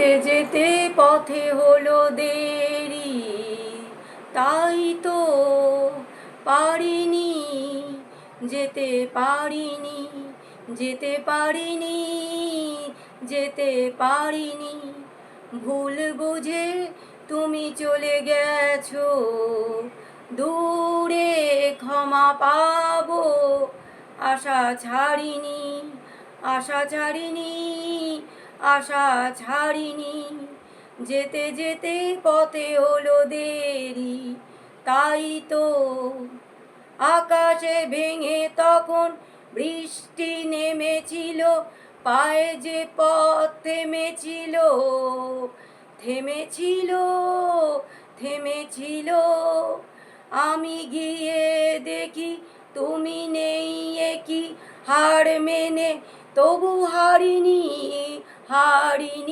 যেতে যেতে পথে হলো দেরি, তাই তো পারিনি, যেতে পারিনি, যেতে পারিনি, যেতে পারিনি। ভুল বুঝে তুমি চলে গেছো দূরে, ক্ষমা পাবো আশা ছাড়িনি, আশা ছাড়িনি, আশা ছাড়িনি। যেতে যেতে পথে হলো দেরি, তাই তো আকাশে ভেঙে তখন বৃষ্টি নেমেছিল, পায়ে যে পথ থেমেছিল, থেমেছিল, থেমেছিল। আমি গিয়ে দেখি তুমি নেই, একি হার মেনে তবু হারিনি, হারিনি।